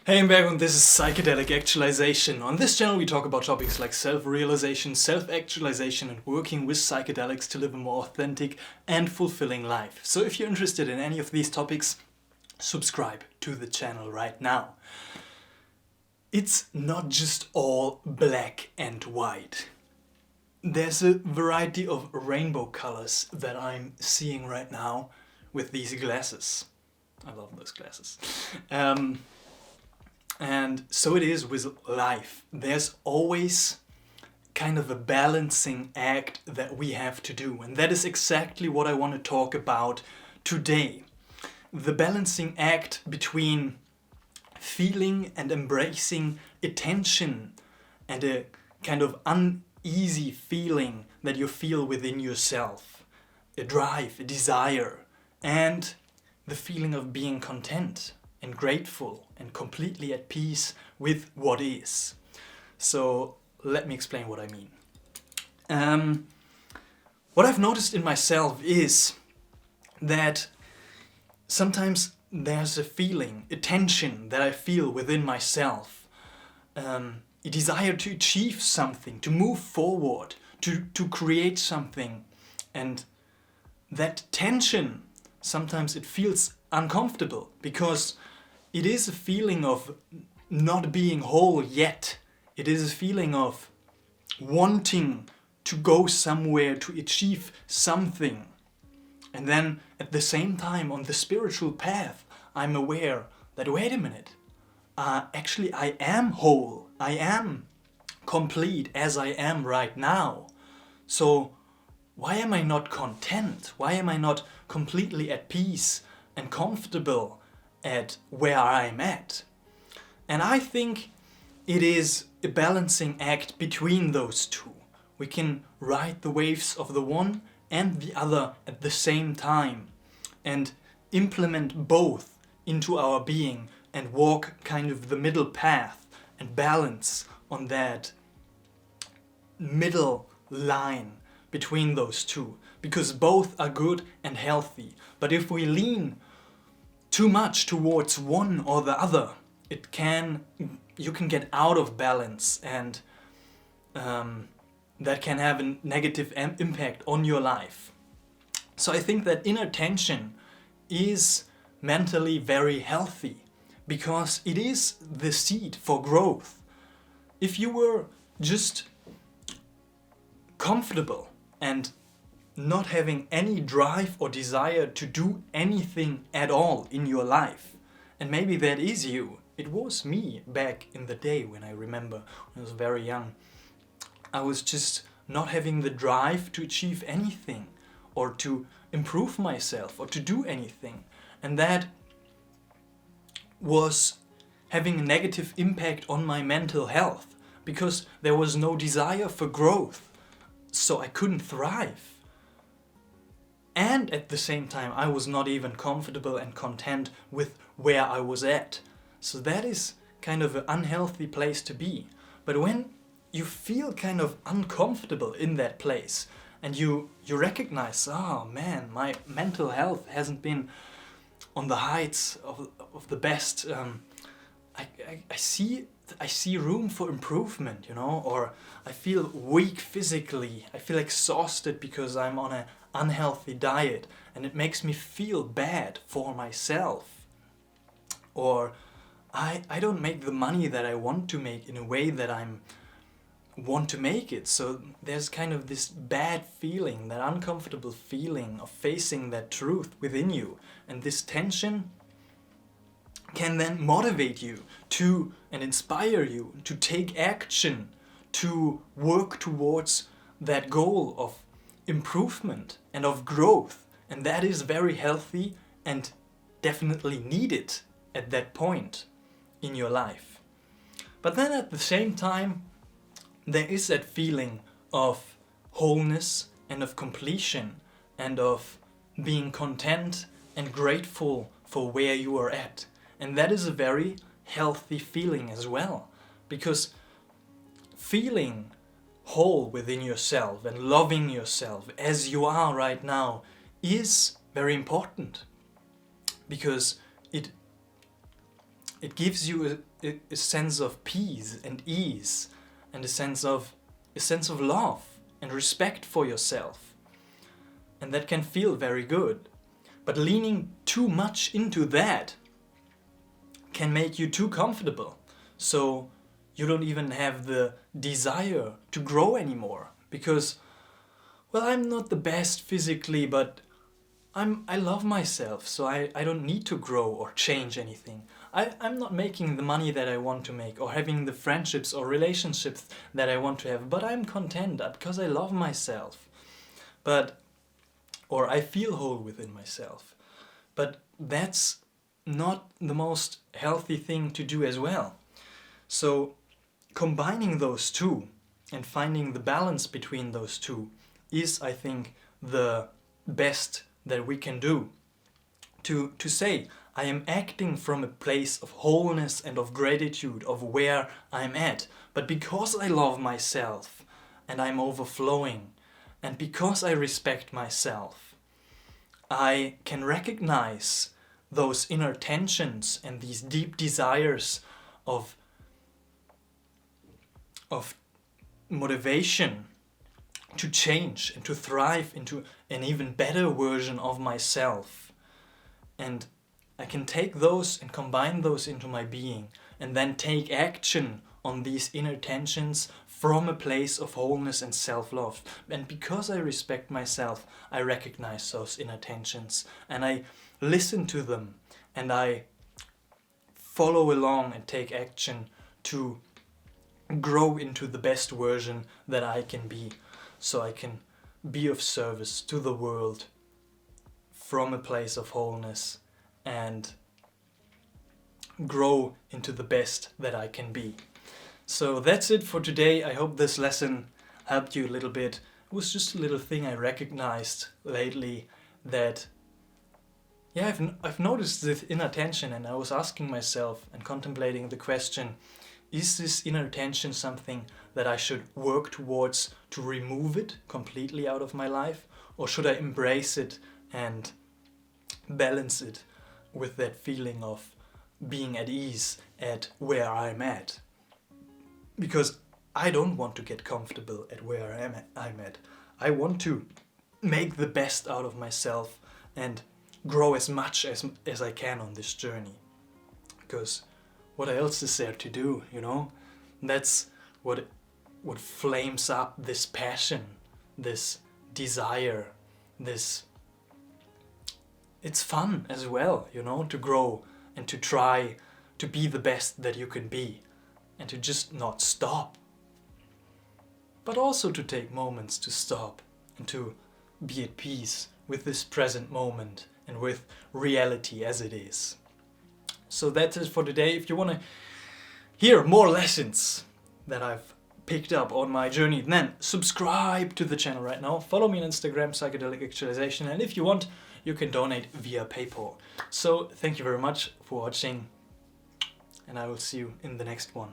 Hey, I'm back and this is Psychedelic Actualization. On this channel we talk about topics like self-realization, self-actualization and working with psychedelics to live a more authentic and fulfilling life. So if you're interested in any of these topics, subscribe to the channel right now. It's not just all black and white. There's a variety of rainbow colors that I'm seeing right now with these glasses. I love those glasses. And so it is with life. There's always kind of a balancing act that we have to do. And that is exactly what I want to talk about today. The balancing act between feeling and embracing attention and a kind of uneasy feeling that you feel within yourself. A drive, a desire, and the feeling of being content and grateful and completely at peace with what is. So let me explain what I mean. What I've noticed in myself is that sometimes there's a feeling, a tension that I feel within myself, a desire to achieve something, to move forward, to create something, and that tension, sometimes it feels uncomfortable because it is a feeling of not being whole yet. It is a feeling of wanting to go somewhere, to achieve something. And then at the same time on the spiritual path, I'm aware that, wait a minute, actually I am whole. I am complete as I am right now. So why am I not content? Why am I not completely at peace and comfortable at where I'm at? And I think it is a balancing act between those two. We can ride the waves of the one and the other at the same time and implement both into our being and walk kind of the middle path and balance on that middle line between those two, because both are good and healthy. But if we lean too much towards one or the other, you can get out of balance, and that can have a negative impact on your life. So I think that inner tension is mentally very healthy because it is the seed for growth. If you were just comfortable and not having any drive or desire to do anything at all in your life, and maybe that is you. It was me back in the day when I remember when I was very young. I was just not having the drive to achieve anything or to improve myself or to do anything, and that was having a negative impact on my mental health because there was no desire for growth, so I couldn't thrive. And at the same time, I was not even comfortable and content with where I was at. So that is kind of an unhealthy place to be. But when you feel kind of uncomfortable in that place and you recognize, oh man, my mental health hasn't been on the heights of the best, I see room for improvement, or I feel weak physically, I feel exhausted because I'm on an unhealthy diet and it makes me feel bad for myself, or I don't make the money that I want to make in a way that I want to make it. So there's kind of this bad feeling, that uncomfortable feeling of facing that truth within you, and this tension can then motivate you to and inspire you to take action, to work towards that goal of improvement and of growth. And that is very healthy and definitely needed at that point in your life. But then at the same time, there is that feeling of wholeness and of completion and of being content and grateful for where you are at. And that is a very healthy feeling as well, because feeling whole within yourself and loving yourself as you are right now is very important, because it gives you a sense of peace and ease, and a sense of love and respect for yourself. And that can feel very good. But leaning too much into that can make you too comfortable. So you don't even have the desire to grow anymore. Because, well, I'm not the best physically, but I love myself, so I don't need to grow or change anything. I'm not making the money that I want to make or having the friendships or relationships that I want to have, but I'm content because I love myself. Or I feel whole within myself. But that's not the most healthy thing to do as well. So combining those two and finding the balance between those two is, I think, the best that we can do. To say, I am acting from a place of wholeness and of gratitude of where I'm at, but because I love myself and I'm overflowing, and because I respect myself, I can recognize those inner tensions and these deep desires of motivation to change and to thrive into an even better version of myself. And I can take those and combine those into my being and then take action on these inner tensions from a place of wholeness and self-love. And because I respect myself, I recognize those inner tensions and I listen to them and I follow along and take action to grow into the best version that I can be, so I can be of service to the world from a place of wholeness and grow into the best that I can be. So that's it for today. I hope this lesson helped you a little bit. It was just a little thing I recognized lately that, yeah, I've noticed this inner tension, and I was asking myself and contemplating the question, is this inner tension something that I should work towards to remove it completely out of my life? Or should I embrace it and balance it with that feeling of being at ease at where I'm at? Because I don't want to get comfortable at where I'm at. I want to make the best out of myself and grow as much as I can on this journey. Because what else is there to do, you know? That's what flames up this passion, this desire, this... It's fun as well, you know, to grow and to try to be the best that you can be and to just not stop. But also to take moments to stop and to be at peace with this present moment and with reality as it is. So that's it for today. If you want to hear more lessons that I've picked up on my journey, then subscribe to the channel right now. Follow me on Instagram, Psychedelic Actualization, and if you want, you can donate via PayPal. So thank you very much for watching, and I will see you in the next one.